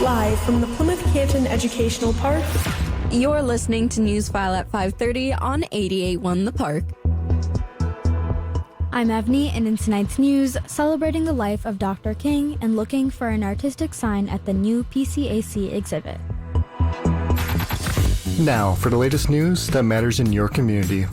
Live from the Plymouth Canton Educational Park. You're listening to Newsfile at 5:30 on 88.1 The Park. I'm Avni, and in tonight's news, celebrating the life of Dr. King and looking for an artistic sign at the new P-CCS exhibit. Now, for the latest news that matters in your community.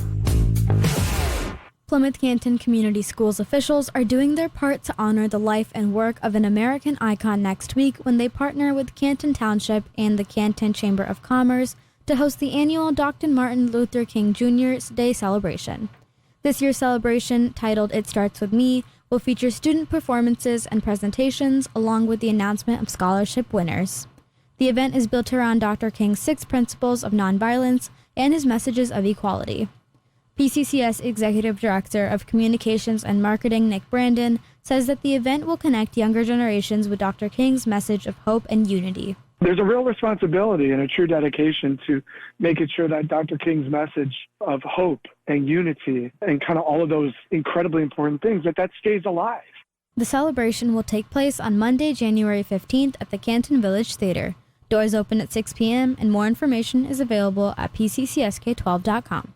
Plymouth Canton Community Schools officials are doing their part to honor the life and work of an American icon next week when they partner with Canton Township and the Canton Chamber of Commerce to host the annual Dr. Martin Luther King Jr. Day celebration. This year's celebration, titled It Starts With Me, will feature student performances and presentations along with the announcement of scholarship winners. The event is built around Dr. King's 6 principles of nonviolence and his messages of equality. P-CCS Executive Director of Communications and Marketing Nick Brandon says that the event will connect younger generations with Dr. King's message of hope and unity. There's a real responsibility and a true dedication to making sure that Dr. King's message of hope and unity and kind of all of those incredibly important things, that stays alive. The celebration will take place on Monday, January 15th at the Canton Village Theater. Doors open at 6 p.m. and more information is available at pccsk12.com.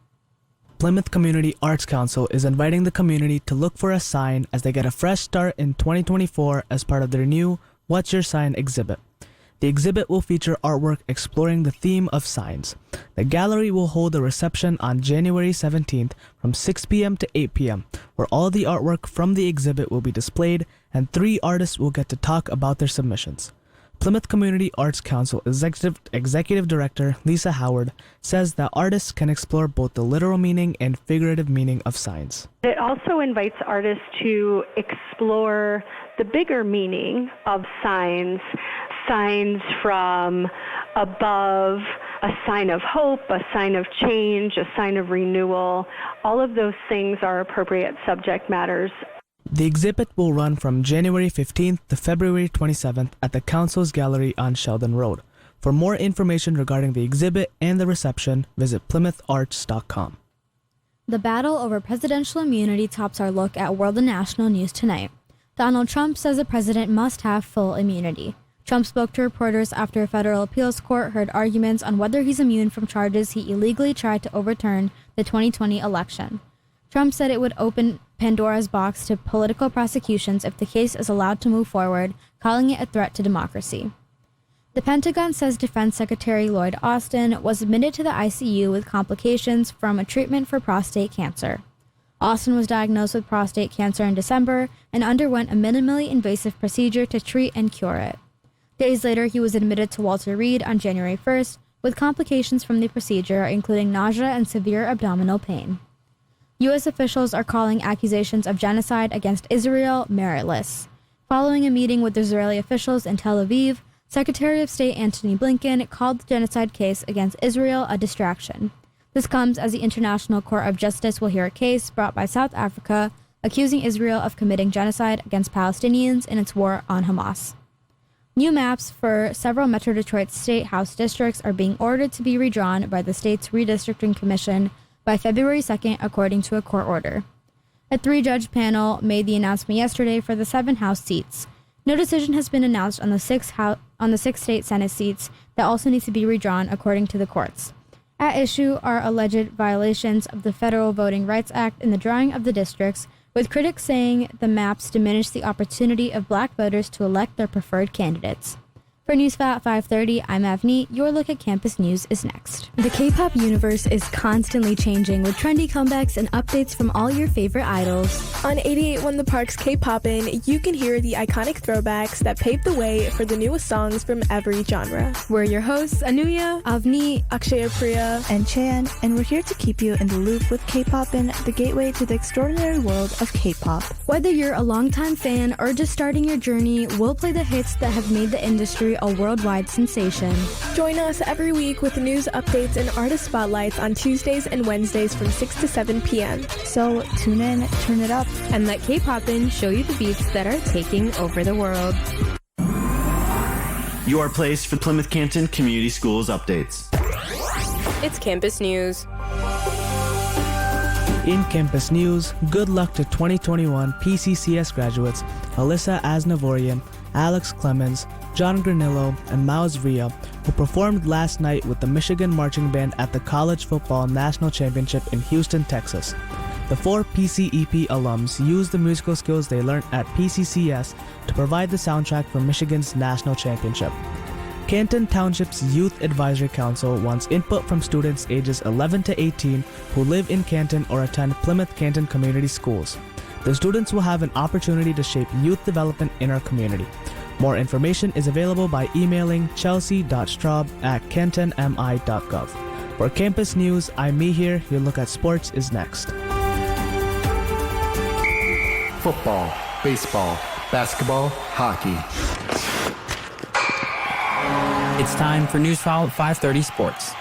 Plymouth Community Arts Council is inviting the community to look for a sign as they get a fresh start in 2024 as part of their new What's Your Sign exhibit. The exhibit will feature artwork exploring the theme of signs. The gallery will hold a reception on January 17th from 6 p.m. to 8 p.m., where all the artwork from the exhibit will be displayed and 3 artists will get to talk about their submissions. Plymouth Community Arts Council Executive Director Lisa Howard says that artists can explore both the literal meaning and figurative meaning of signs. It also invites artists to explore the bigger meaning of signs from above, a sign of hope, a sign of change, a sign of renewal. All of those things are appropriate subject matters. The exhibit will run from January 15th to February 27th at the Council's Gallery on Sheldon Road. For more information regarding the exhibit and the reception, visit PlymouthArts.com. The battle over presidential immunity tops our look at world and national news tonight. Donald Trump says the president must have full immunity. Trump spoke to reporters after a federal appeals court heard arguments on whether he's immune from charges he illegally tried to overturn the 2020 election. Trump said it would open Pandora's box to political prosecutions if the case is allowed to move forward, calling it a threat to democracy. The Pentagon says Defense Secretary Lloyd Austin was admitted to the ICU with complications from a treatment for prostate cancer. Austin was diagnosed with prostate cancer in December and underwent a minimally invasive procedure to treat and cure it. Days later, he was admitted to Walter Reed on January 1st with complications from the procedure, including nausea and severe abdominal pain. U.S. officials are calling accusations of genocide against Israel meritless. Following a meeting with Israeli officials in Tel Aviv, Secretary of State Antony Blinken called the genocide case against Israel a distraction. This comes as the International Court of Justice will hear a case brought by South Africa accusing Israel of committing genocide against Palestinians in its war on Hamas. New maps for several Metro Detroit State House districts are being ordered to be redrawn by the state's redistricting commission by February 2nd, according to a court order. A 3-judge panel made the announcement yesterday for the 7 House seats. No decision has been announced on the 6 state Senate seats that also need to be redrawn, according to the courts. At issue are alleged violations of the Federal Voting Rights Act in the drawing of the districts, with critics saying the maps diminish the opportunity of black voters to elect their preferred candidates. For Newsfile at 5:30, I'm Avni. Your look at campus news is next. The K-pop universe is constantly changing with trendy comebacks and updates from all your favorite idols. On 88.1 The Park's K-Poppin', you can hear the iconic throwbacks that paved the way for the newest songs from every genre. We're your hosts, Anuya, Avni, Akshaya Priya, and Chan, and we're here to keep you in the loop with K-Poppin', the gateway to the extraordinary world of K-pop. Whether you're a longtime fan or just starting your journey, we'll play the hits that have made the industry a worldwide sensation. Join us every week with news updates and artist spotlights on Tuesdays and Wednesdays from 6 to 7 p.m. So tune in, turn it up, and let K-Poppin' show you the beats that are taking over the world. Your place for Plymouth Canton Community Schools updates. It's campus news. In campus news, good luck to 2021 P-CCS graduates Alyssa Asnavorian, Alex Clemens, John Granillo, and Miles Villa, who performed last night with the Michigan Marching Band at the College Football National Championship in Houston, Texas. The 4 PCEP alums used the musical skills they learned at P-CCS to provide the soundtrack for Michigan's national championship. Canton Township's Youth Advisory Council wants input from students ages 11 to 18 who live in Canton or attend Plymouth Canton Community Schools. The students will have an opportunity to shape youth development in our community. More information is available by emailing chelsea.straub@cantonmi.gov. For Campus News, I'm Mihir. Your look at sports is next. Football, baseball, basketball, hockey. It's time for Newsfile at 5:30 Sports.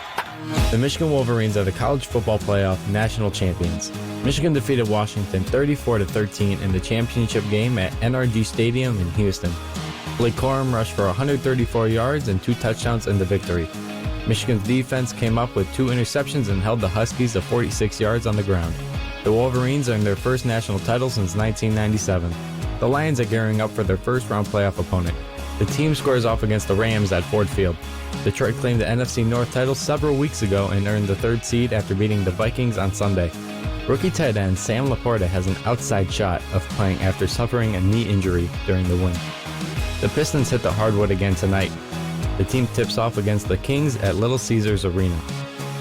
The Michigan Wolverines are the college football playoff national champions. Michigan defeated Washington 34-13 in the championship game at NRG Stadium in Houston. Blake Corum rushed for 134 yards and 2 touchdowns in the victory. Michigan's defense came up with 2 interceptions and held the Huskies to 46 yards on the ground. The Wolverines earned their first national title since 1997. The Lions are gearing up for their first-round playoff opponent. The team squares off against the Rams at Ford Field. Detroit claimed the NFC North title several weeks ago and earned the 3rd seed after beating the Vikings on Sunday. Rookie tight end Sam Laporta has an outside shot of playing after suffering a knee injury during the win. The Pistons hit the hardwood again tonight. The team tips off against the Kings at Little Caesars Arena.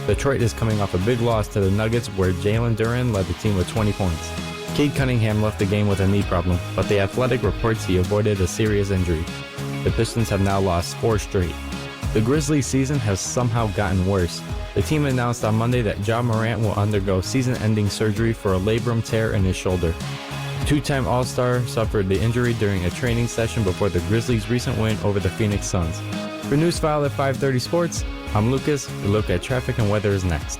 Detroit is coming off a big loss to the Nuggets where Jalen Duren led the team with 20 points. Cade Cunningham left the game with a knee problem, but the Athletic reports he avoided a serious injury. The Pistons have now lost 4 straight. The Grizzlies' season has somehow gotten worse. The team announced on Monday that Ja Morant will undergo season-ending surgery for a labrum tear in his shoulder. Two-time All-Star suffered the injury during a training session before the Grizzlies' recent win over the Phoenix Suns. For Newsfile at 5:30 Sports, I'm Lucas. The look at traffic and weather is next.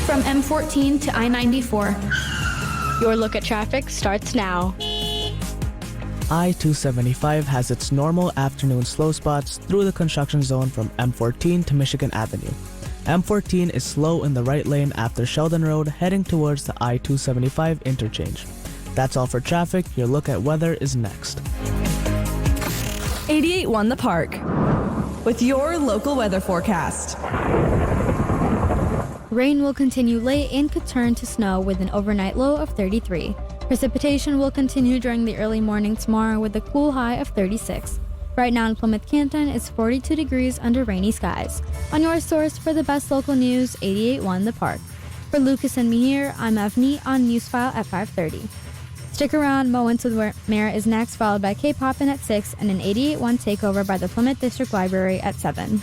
From M14 to I-94. Your look at traffic starts now. I-275 has its normal afternoon slow spots through the construction zone from M14 to Michigan Avenue. M14 is slow in the right lane after Sheldon Road heading towards the I-275 interchange. That's all for traffic. Your look at weather is next. 88.1 The Park with your local weather forecast. Rain will continue late and could turn to snow with an overnight low of 33. Precipitation will continue during the early morning tomorrow with a cool high of 36. Right now in Plymouth Canton, it's 42 degrees under rainy skies. On your source for the best local news, 88.1 The Park. For Lucas and Mihir, I'm Evnie on Newsfile at 5:30. Stick around, Moments with Mara is next, followed by K-Poppin' at 6 and an 88.1 takeover by the Plymouth District Library at 7.